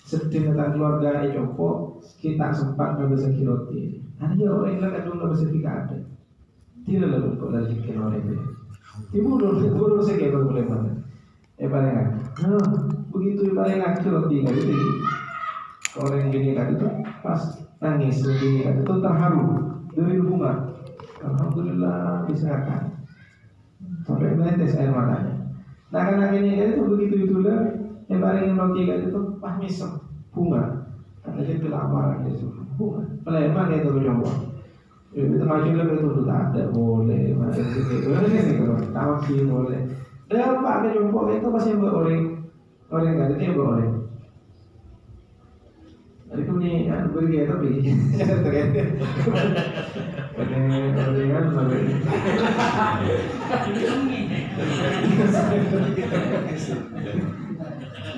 sedih tentang keluarga Joko kita sempat nggak roti. Ada orang yang nggak dulu rezeki ada. Tidak lalu kok rezeki orang itu. Ibu dulu saya kayak boleh banget. Paling kan. Begitu paling lagi roti nggak itu. Orang yang gini kan itu pas nangis begini kan itu terharu dari bunga. Alhamdulillah diserahkan. Sampai menetes air matanya. Nah karena ini kan itu begitu itulah. Yang paling roti kan itu pas misem bunga karena dia kelaparan itu bunga emang itu berjumpa itu macam itu sudah ada boleh macam itu kalau tahu sih boleh dan pak berjumpa itu pasti orang kan itu boleh itu nih pergi tapi orang kan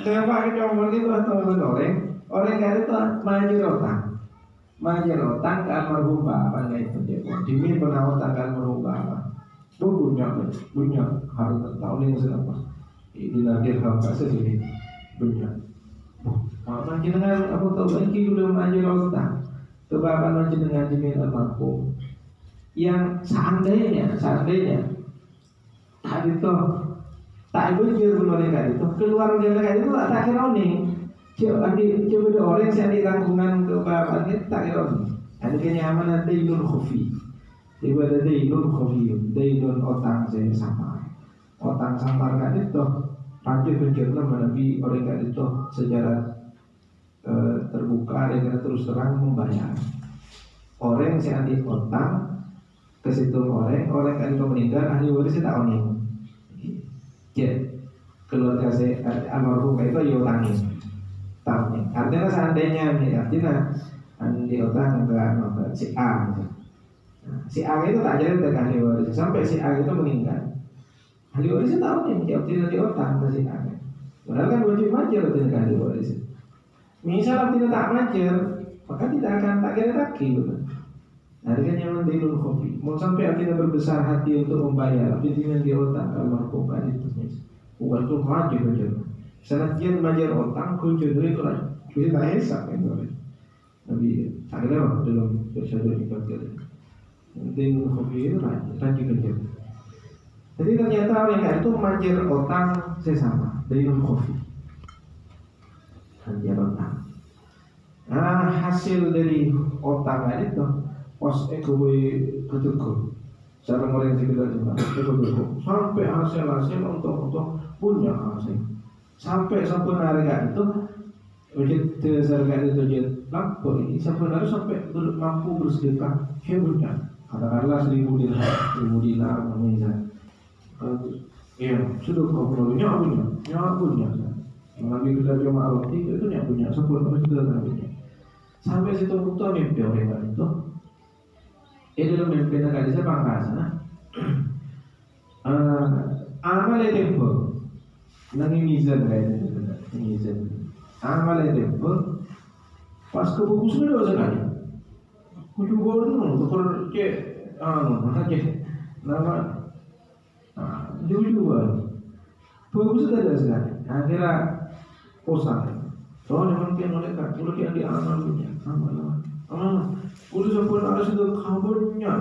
kenapa kita ngomong itu atau orang kali itu manjir otang ke almarhum bapak itu dia dimin pernah otang ke almarhum bapak punya harus tahu ini maksud apa ini nadir hamba sendiri punya manjir dengan aku tahu lagi udah manjir otang ke bapak manjir dengan dimin almarhum yang seandainya tadi tuh tak bujur mereka itu keluar mereka itu tak kira nih coba ada orang yang di tanggungan ke bapak itu tak kira nih ada kenyamanan dainul khufi tiba ada dainul khufi dainul otang saya sama otang samar kan itu lanjut bujurnya menabi orang kan itu secara terbuka dengan terus terang membayar orang yang di otang ke situ orang kan itu meninggal ahli warisnya tak oning. Ya, keluarga saya almarhum itu yotangi, tahu nih. Artinya seandainya nih, artinya di otang ke si A, si A itu tak jadi dengan ahli waris sampai si A itu meninggal. Ahli warisnya tahu nih, artinya di otang ke si A. Padahal kan wajib majer dengan ahli waris. Misal artinya tak majer, maka tidak akan tak kira lagi, betul. Nah, dengan yang mendinul kopi, mau sampai akhirnya berbesar hati untuk membayar, tapi dengan di otak almarhum kan itu, bukan tuh wajib aja. Sanadyan majar otak, kunci itu lah, kita tak esak kan, tapi akhirnya dalam bersatu dipakai. Mendinul kopi itu rajin aja. Jadi ternyata orang itu majar otak sesama, dinul kopi, majar otak. Nah, hasil dari otak itu pas ekowe ketuku cara orang yang tidak juga ketuku sampai hasil untuk punya hasil sampai harga itu begitu harga itu jadi lapor ini sampai mampu bersedekah hebatnya katakanlah 1.000 dinar namanya ya sudah kau punya mengambil kita cuma roti itu punya sempurna sudah punya sampai situ butuh mimpi orang itu dalam mimpi negara saya bangsa amal tempo nangi mizan amal tempo pas ke buku sudah sekali kudu bolong tukar ke aja nama jujur bagus sudah ada sekali akhirnya kosan soalnya mungkin mereka udah yang diamalnya amal udah sampai harus itu kabarnya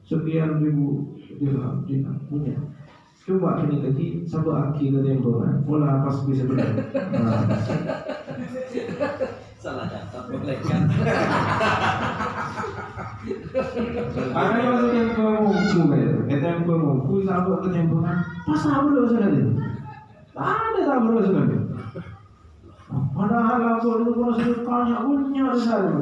sekian ribu dirham punya. Coba ini tadi sampai akhir yang boran, mulai pas bisa benar. Salah catat boleh kan? Ada yang yang pemungku itu yang pemungku sampai kenyampungan. Pas apa dulu sekali? Ada tak berapa sekali? Padahal aku itu kalau sudah tanya punya saya.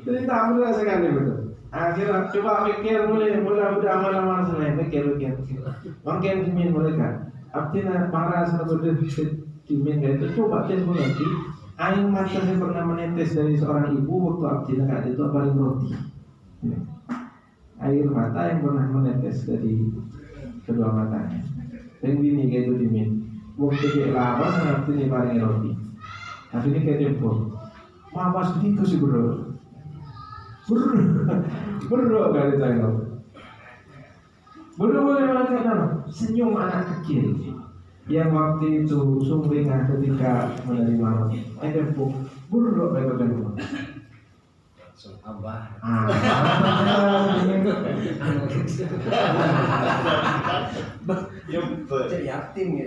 Jadi tak mudah sekali betul. Akhirnya coba pikir mulai amal-amal selain pikir. Mungkin dimin mereka. Artinya para sahabat dimin itu coba kita mengerti. Air mata yang pernah menetes dari seorang ibu waktu artinya itu paling roti. Air mata yang pernah menetes dari kedua matanya. Dan gini kayak itu dimin. Waktu dia lawas nanti ini paling roti. Tapi ini kayak jempol. Mapas begitu sih bro kali tengok. Boleh mengatakan senyum anak kecil yang waktu itu sumringah ketika menerima edepuk buruk betul. Abah. Cek yatim ya.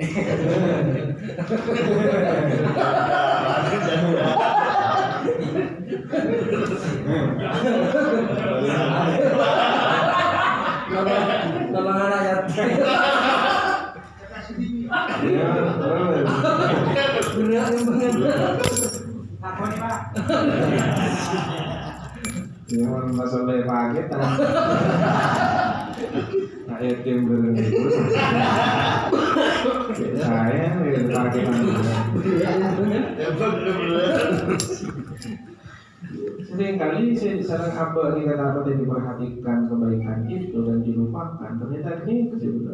Nama anak yatim. Berat banget. Aku nih Pak. Yang masalah paket nah yatim berenggus saya paket seringkali sekarang apa kita dapat yang diperhatikan kebaikan itu dan dilupakan ternyata ini kecil.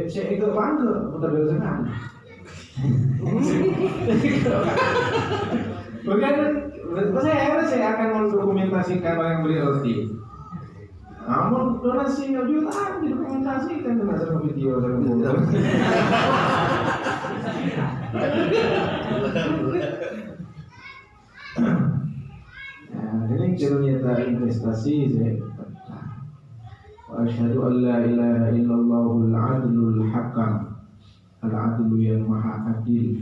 Saya ikut bangga putar dari sekali. Saya akan mendokumentasikan orang yang beri roti. Namun donasi jutaan didokumentasikan dengan satu video dan foto. Ini cerita investasi saya. Asyhadu an la ilaha illallahul adlul hakam. Al-adlu yang maha adil,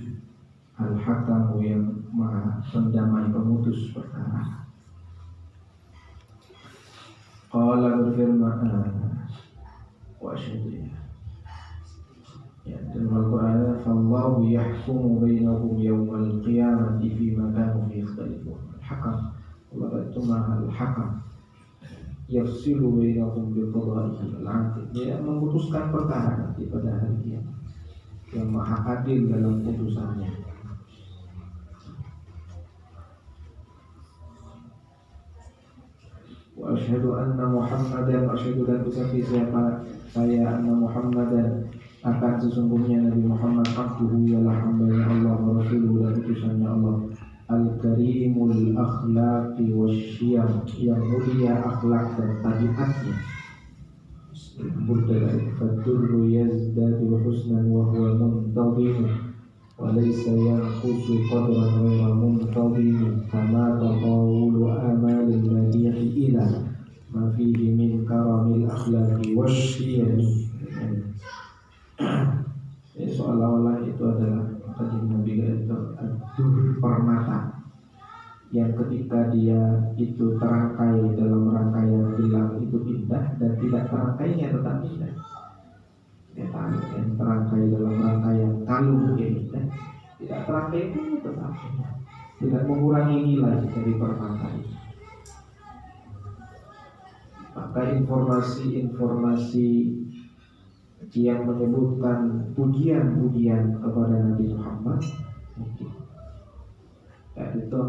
al-hakamu yang maha pendamai pemutus perkara. Qala berfirman wa asyhadu ya dalam Al-Qur'an fallahu yahkumu bainahum yawmal qiyamati fima kanu fihi yakhtalifun. Al-hakam Allah itu maha al-hakam yafsilu bainahum biqada'ihi al-'adl. Dia memutuskan perkara nanti pada hari kiamat yang maha adil dalam putusannya. Wa asyhadu anna Muhammadan, asyhadu dan ucapi siapa saya anna Muhammadan akan sesungguhnya Nabi Muhammad abduhu ialah hambanya Allah wa rasuluhu dan utusannya Allah, al-karimul akhlaqi wasyiyam yang mulia akhlak dan tabiatnya. Fadurru yazdadu husnan wa huwa muntadhimu wa laysa yanqusu qadran wa muntadhimu kama taqawulu amalil madihi ila ma fihi min karamil akhlaqi wasyiyami. Seolah-olah itu adalah tadi Nabi itu adur permata yang ketika dia itu terangkai dalam rangkaian bilang itu indah dan tidak terangkainya tetap indah. Yang terangkai dalam rangkaian kalung indah, tidak terangkai itu tetap indah. Tidak mengurangi nilai dari permata itu. Maka informasi-informasi yang menyebutkan pujian-pujian kepada Nabi Muhammad mungkin itu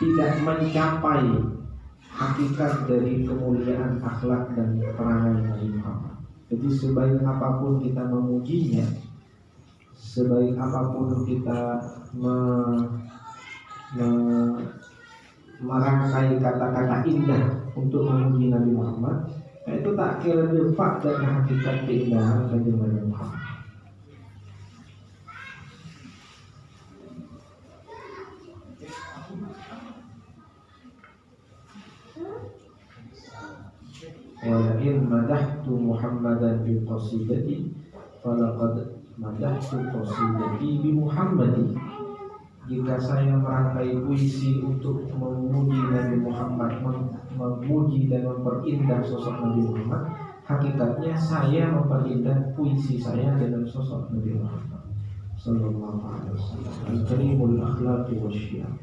tidak mencapai hakikat dari kemuliaan akhlak dan perangai Nabi Muhammad. Jadi sebaik apapun kita memujinya, sebaik apapun kita merangkai kata-kata indah untuk memuji Nabi Muhammad, itu tak kira lepas dari hakikat keindahan Nabi Muhammad. Walakin madahtu Muhammadan bi qasidati falaqad madahtu qasidati bi Muhammadi. Jika saya merangkai puisi untuk memuji Nabi Muhammad, memuji dan memperindah sosok Nabi Muhammad, hakikatnya saya memperindah puisi saya dengan sosok Nabi Muhammad sallallahu alaihi wasallam. Al-karimul akhlaqi wasyiyam.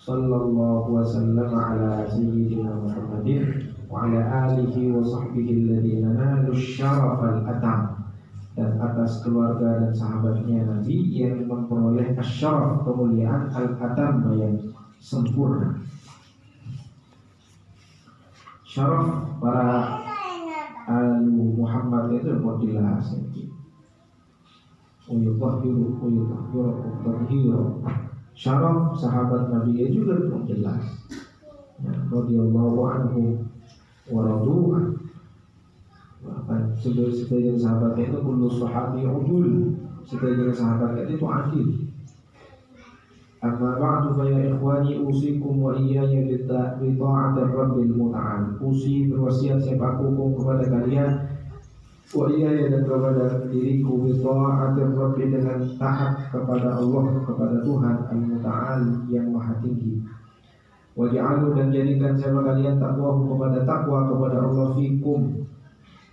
Sallallahu wasallam ala sayyidina Muhammadin wa ala alihi wa sahbihi alladhina nalu syarafal atam, dan atas keluarga dan sahabatnya Nabi yang memperoleh asyaraf kemuliaan al-atam yang sempurna. Syaraf para alu Muhammad itu modilah sedikit. Syaraf sahabat Nabi juga jelas. Radhiyallahu anhu wa radu'an. Bahkan sebagian sahabat itu kullu sahabi udul, sebagian sahabat itu adil. Amma ba'du fa ya ikhwani usikum wa iyaya bi ta'atir rabbil muta'al. Usi berwasiat siapa hukum kepada kalian wa iyaya dan kepada diriku bi ta'atir rabbi dengan taat kepada Allah, kepada Tuhan al-muta'al yang maha tinggi. Wa ja'alu dan jadikan siapa kalian takwa kepada Allah fikum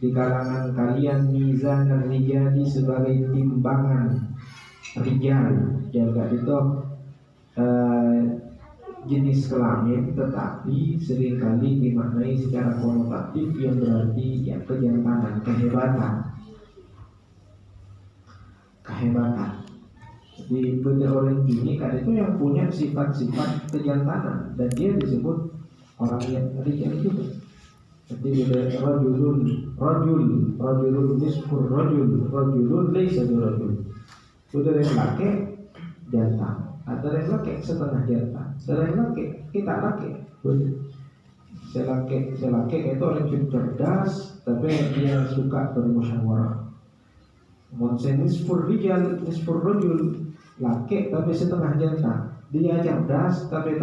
di kalangan kalian mizan dan rijali sebagai timbangan rijal. Jaga itu jenis kelamin, tetapi seringkali dimaknai secara konotatif yang berarti ya kejantanan, kehebatan. Jadi benda orang gini kan itu yang punya sifat-sifat kejantanan dan dia disebut orang yang rijal juga. Jadi beda rajulun nisfur rajulun laysa birajul. Sudah yang laki jantan, ada yang laki setengah jantan, ada yang laki kita laki. Selaki itu orang yang cerdas, tapi dia suka bermusyawarah. Nisfur rijal nisfur rajul, laki tapi setengah jantan. Dia cerdas tapi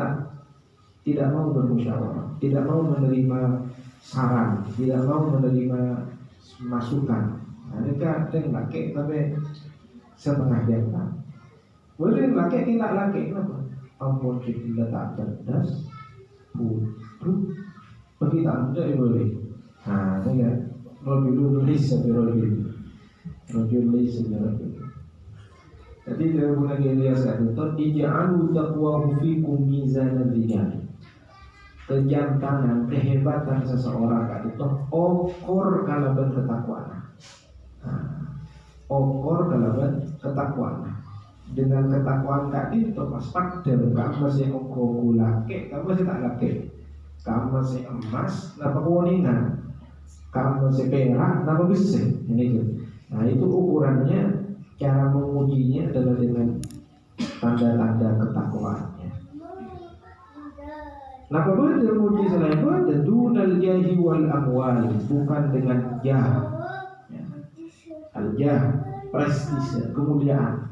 tidak mau bermusyawarah, tidak mau menerima saran, tidak mau menerima masukan. Mereka ada laki tapi setengah jantan. Boleh laki tidak laki, kenapa? Ampun kita tak cerdas, bodoh, bagi tak ada boleh. Nah, ini kan rajulun laysa birajul, rajul laysa birajul. Jadi dia guna gaya itu ij'alu taqwahu fikum mizanan rijal. Kejantanan, kehebatan seseorang itu okor kalaban ketakwaan. Okor kalaban ketakwaan. Dengan ketakwaan tadi itu pas padel kamu masih okor laki, kamu masih tak laki. Kamu masih emas, napa kuningan. Kamu masih perak, napa besi. Ini gitu. Nah itu ukurannya, cara mengujinya adalah dengan tanda-tanda ketakwaannya. Nah, apabila dia menguji selain itu, dunal jahi wal amwal, bukan dengan jah, ya. Al-jah, prestise, kemuliaan,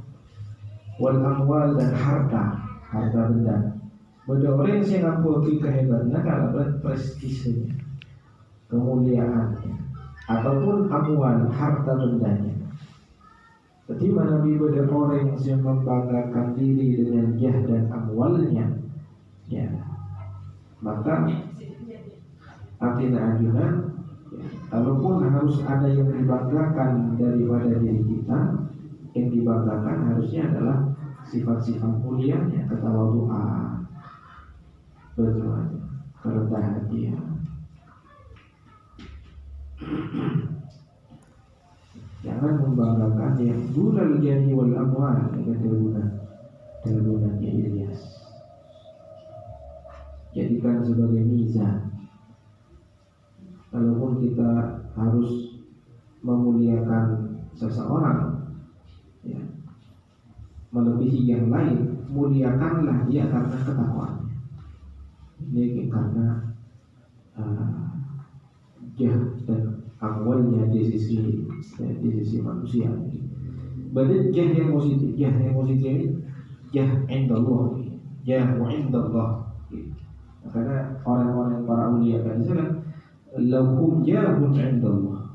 wal amwal dan harta benda. Benda orang yang ngaku kehebatannya kalau prestisenya, kemuliaannya, ataupun amwal, harta bendanya. Jadi mana beda orang yang membanggakan diri dengan jah dan amwalnya, ya. Maka artinya ajunan ya, kalaupun harus ada yang dibanggakan daripada diri kita, yang dibanggakan harusnya adalah sifat-sifat mulianya, ketawaduan, berjuang, kerendahan hati. Jangan membanggakan yang dunal jahi wal amwal, tergunanya Ilyas. Jadikan sebagai mizan. Kalaupun kita harus memuliakan seseorang, ya, melebihi yang lain, muliakanlah dia karena ketakwaannya. Ini karena jah dan amwalnya di sisi manusia. Berarti jah yang positif ini jah indallah, jah wa indallah. Karena orang-orang para ulia kan lahum jahun indallah.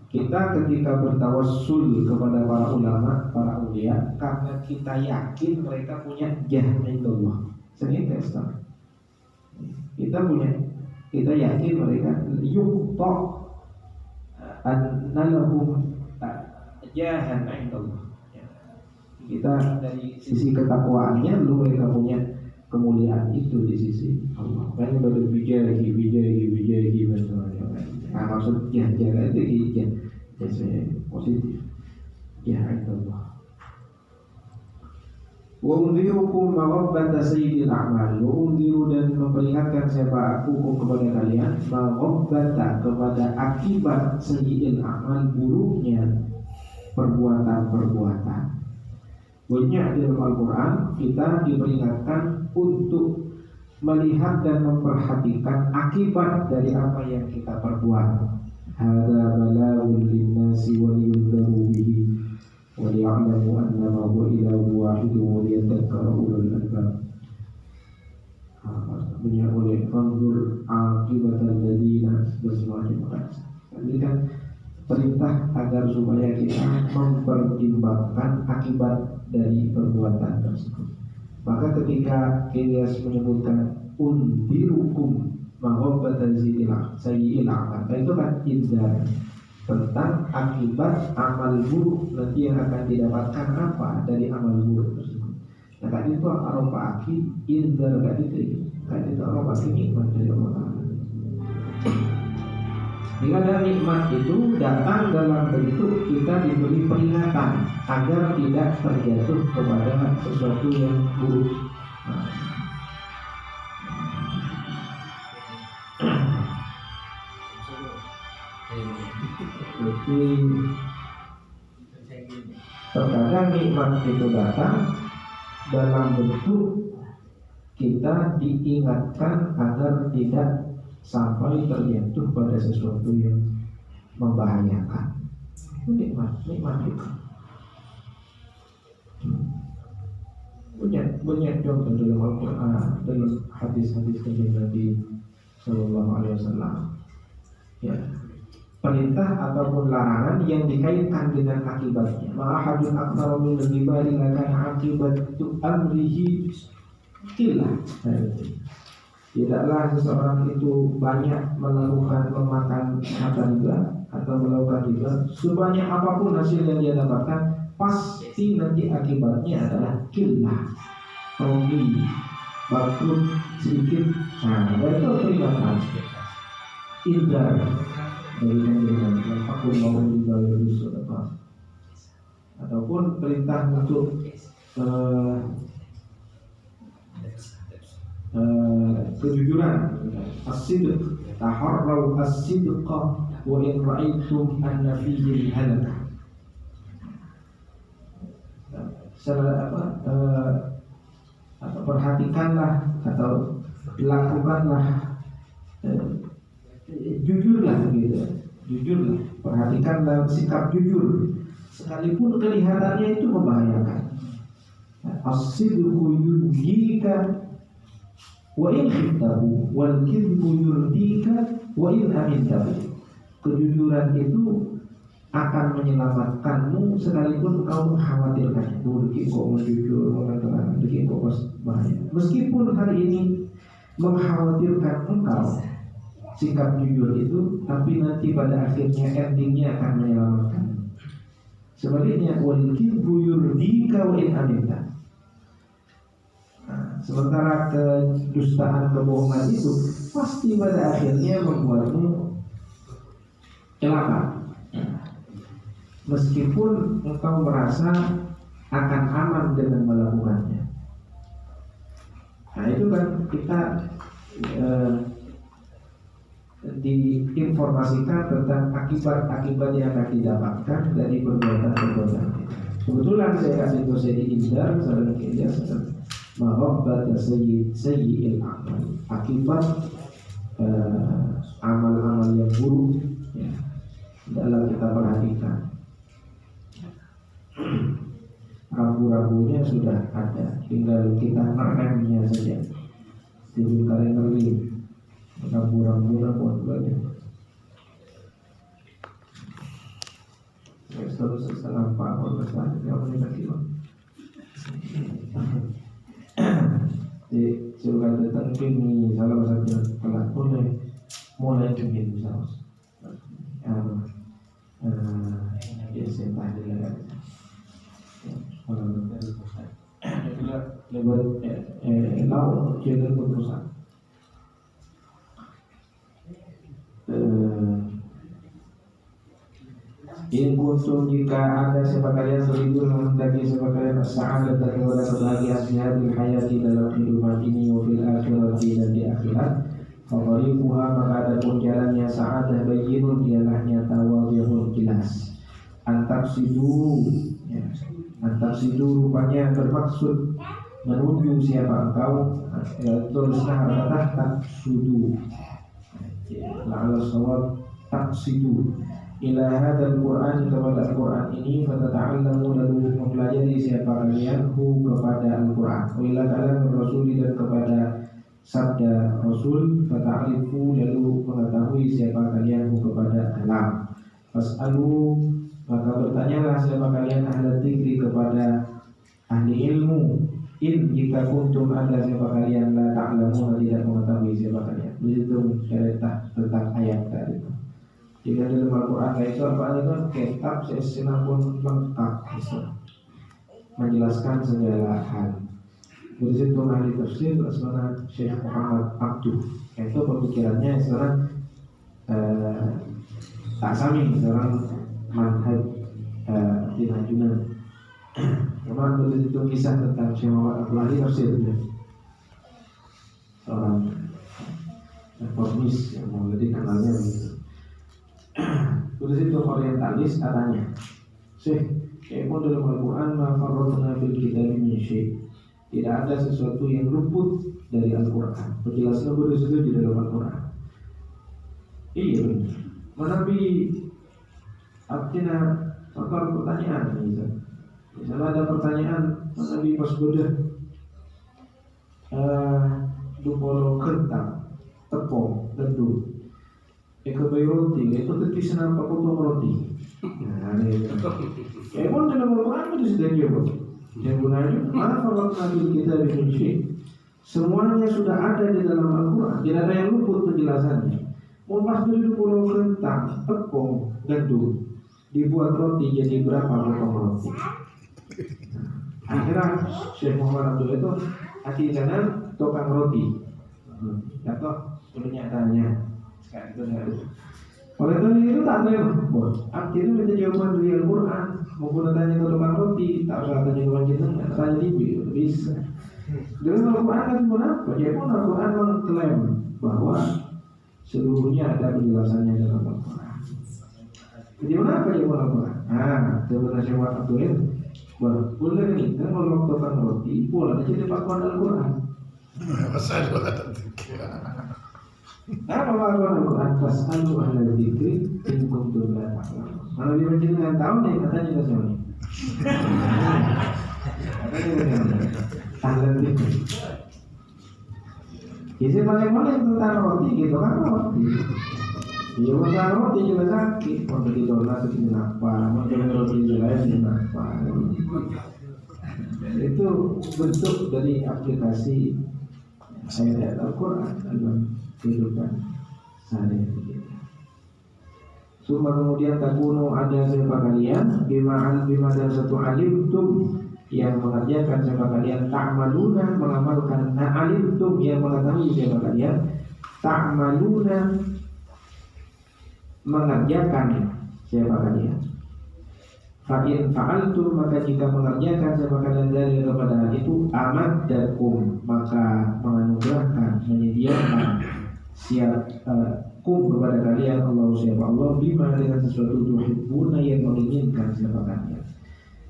Kita ketika bertawassul kepada para ulama, para ulia, karena kita yakin mereka punya jah indallah. Sehingga kita yakin mereka yuqta annalahum jahan indallah. Kita dari sisi ketakwaannya lu mereka punya kemuliaan itu di sisi Allah. Kan baru bijahi nah maksudnya jaga itu positif. Ya Allah. Wa unzirukum mawabbata sayyidil a'mal. Wa unziru dan memperingatkan siapa aku kepada kalian mawabbata kepada akibat sayyidil a'mal, buruknya perbuatan. Banyak di dalam Al-Quran kita diperingatkan untuk melihat dan memperhatikan akibat dari apa yang kita perbuat. hadza balaghun lin-nasi wa liyunzaru bihi wa liya'lamu annama huwa ilahun wahidun wa liyadhakkara ulul albab. Punya oleh fanzur aqibatal ladina bersemacam. Ini kan perintah agar supaya kita mempertimbangkan akibat dari perbuatan tersebut. Maka ketika Ilyas menyebutkan undirukum mahabbatan sayyi'il amal, itu kan inzar tentang akibat amal buruk nanti yang akan didapatkan apa dari amal buruk tersebut. Nah kan itu arafaki inzar kan itu. Kan itu arafaki nikmat dari Allah. Jika ada nikmat itu datang dalam bentuk kita diberi peringatan agar tidak terjatuh kepada sesuatu yang buruk. Jadi terkadang nikmat itu datang dalam bentuk kita diingatkan agar tidak sampai terjatuh pada sesuatu yang membahayakan. Nikmat itu. Banyak contoh dalam Al-Quran, dalam hadis-hadis dari Nabi Sallallahu Alaihi Wasallam. Ya, perintah ataupun larangan yang dikaitkan dengan akibatnya. Ma'ahadun aktsara min al-jibali lakan akibatu amrihi qillah. Tidaklah seseorang itu banyak memakan harta riba atau melakukan riba, sebanyak apapun hasil yang dia dapatkan, pasti nanti akibatnya adalah qillah, rugi, bangkrut sedikit. Nah, itu peringatan indar dari yang aku mau juga berusaha apa, ataupun perintah untuk kejujuran, as-sidq, taharraw as-sidqa wa in ra'aytum anna fihi halak. Perhatikanlah atau lakukanlah, jujurlah gitu, jujurlah, perhatikanlah sikap jujur sekalipun kelihatannya itu membahayakan. As-sidqu yunjika wa in khiftahu wal kidhbu yurdika wa in amintahu. Kejujuran itu akan menyelamatkanmu sekalipun kau mengkhawatirkan. Mungkin kau jujur mengatakan, mungkin kau bahaya. Meskipun hari ini mengkhawatirkan engkau sikap jujur itu, tapi nanti pada akhirnya endingnya akan menyelamatkan. Sebaliknya wal kidhbu yurdika wa in amintahu. Sementara kedustaan, kebohongan itu pasti pada akhirnya membuatmu celaka, meskipun engkau merasa akan aman dengan melakukannya. Nah itu kan kita diinformasikan tentang akibat-akibat yang akan didapatkan dari perbuatan-perbuatan. Kebetulan saya kasih itu saya diindar, saudara kerja, mahabbat sayyi'il amal, akibat amal-amal yang buruk ya, dalam kita perhatikan. Rambu-rambunya sudah ada, tinggal kita meremnya saja. Jadi kalian ngerti rambu-rambunya buat banyak. Terus salam Pak Orban, yang menikmati. Jadi sudah datang ini salah satu telah mulai kembali saus. Biasa tadi lah. Kalau dari pusat, lebar lau jadi pusat. In kuntum, jika ada siapa kalian seribu menghendaki siapa kalian sa'adat dan kebahagiaan di hadil hayati dalam kehidupan ini wa fil akhirati dan di akhirat, faqaribuha, maka ada pun jalannya sa'adah bayyinun, ialah nyata wadihun jelas. Antafsidu ya, antafsidu rupanya bermaksud menuju siapa engkau, tulislah kata taksudu la'ala shawab taqsidu ila hadzal Qur'an, kepada Al-Qur'an ini, fatata'allamu, lalu mempelajari siapa kalian kepada Al-Qur'an, wa ila kalam Rasul, dan kepada sabda Rasul, fata'arifu, lalu mengetahui siapa kalian kepada kalam. Fas'alu, maka bertanyalah siapa kalian ahli dzikri, kepada ahli ilmu, in jika kuntum ada siapa kalian la ta'lamun, tidak mengetahui siapa kalian. Begitu cerita tentang ayat tadi. Jika dalam Al-Quran itu apa itu kitab sesina pun lengkap menjelaskan segala hal. Dari situ ahli tafsir seorang Syekh Muhammad Abduh, itu pemikirannya seorang tak sami, seorang manhaj Tinajunan. Memang dari situ kisah tentang Syekh Muhammad Abduh ahli tafsir, seorang reformis yang mau jadi kenalnya begitu. Terus itu orientalis katanya, Syekh, kayak dalam Al-Quran ma farratna fil kitab min syai', tidak ada sesuatu yang luput dari Al-Quran. Penjelasan dari situ di dalam Al-Quran. Iya, menabi artinya fakar pertanyaan misalnya ada pertanyaan menabi pas bodoh dupolo kentang tepung teduh ekabai roti, itu ketis nampak potong roti. Nah, itu. Ya pun dalam Al-Quran itu sudah jawab. Yang gunanya, mana kalau nabi kita dikunci, semuanya sudah ada di dalam Al-Quran. Tidak ada yang luput penjelasannya. Pas dari pulau kentang, tepung, gandum, dibuat roti jadi berapa potong roti? Akhirnya Syekh Muhammad Abdul itu akhirnya tukang roti. Atau punya tanya. Oleh karena itu tak ada akhirnya kita jawaban dari Al-Quran. Mau tanya ke tukang roti, tak usah tanya ke jenengan, tanya di bisa. Dalam Al-Quran kan pun apa? Jadi pun Al-Quran mengklaim bahwa seluruhnya ada penjelasannya dalam Al-Quran. Jadi apa dia Al-Quran? Sebenarnya Syekh Abdul boleh nih kan kalau tukang roti boleh jadi pakuan Al-Quran. Masa ada Apa Al-Quran? Fas'alu ahla dzikri in kuntum la ta'lamun. Kalau dia dengan tahu nih katanya ke sini. Ahla dzikri. Jadi paling-paling tentang roti gitu kan roti. Iya tentang roti juga sakit. Mau beli dolar segini apa? Mau beli roti lain segini apa? Itu bentuk dari aplikasi ayat Al-Quran dalam kehidupan sehari-hari. Kemudian takunu ada siapa kalian bima dan satu alim tum yang mengerjakan siapa kalian ta'maluna mengamalkan alim tum yang mengetahui siapa kalian ta'maluna mengerjakan siapa kalian fa'in fa'altum maka jika mengerjakan siapa kalian dari kepada hal itu amaddakum maka menganugerahkan menyediakan siap kum kepada kalian Allah siapa Allah bima dengan sesuatu tuhibbuna yang menginginkan siapa kalian.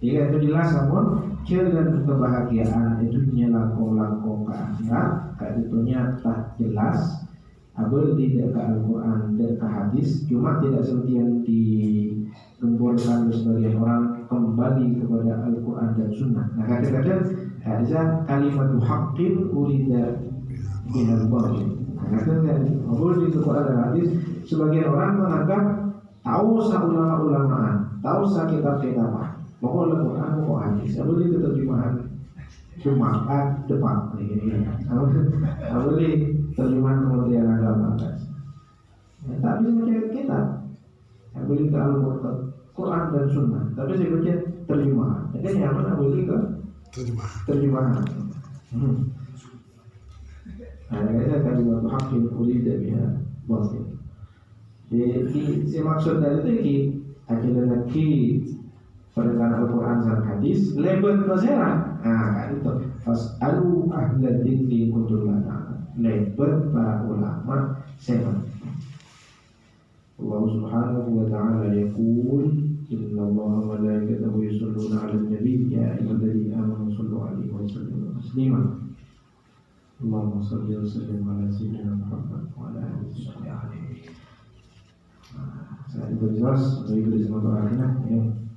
Jika itu jelas namun jalan kebahagiaan itu nyelako-lako ke akhirat keitunya tak jelas abel tidak ke Al-Quran dan ke hadis cuma tidak seperti yang digemborkan sebagian orang kembali kepada Al-Quran dan Sunnah. Nah kadang-kadang ada kalimat haqqin urida bihal batil. Kadang-kadang di Al-Quran dan hadis sebagian orang menganggap tahu sah ulama-ulama, tahu sah kitab-kitab, pokok Al-Quran, pokok hadis. Abel itu terjemahan cuma depan ini. Abel terjemahan Kementerian Agama. Tak bisa baca kitab. Abel itu Al-Quran dan Sunnah, tapi saya baca terjemahan. Jadi nyaman Abel itu terjemahan. Ada kalimat haqqin urida biha batil. Jadi si maksud dari itu akhirnya pada Al-Quran dan hadis lebet masalah. Kan itu fas'alu ahla dzikri kuntum la ta'lamun. Lebet para ulama seven. Allah Subhanahu wa ta'ala yaqul inna Allaha wa malaikatahu yusholluna 'alan nabiy ya ayyuhalladzina amanu shallu 'alaihi wa sallimu taslima. Allahumma shalli wa sallim ala sayyidina Muhammad wa ala alihi wa sahbihi. jelas, bagi di semua orang ya.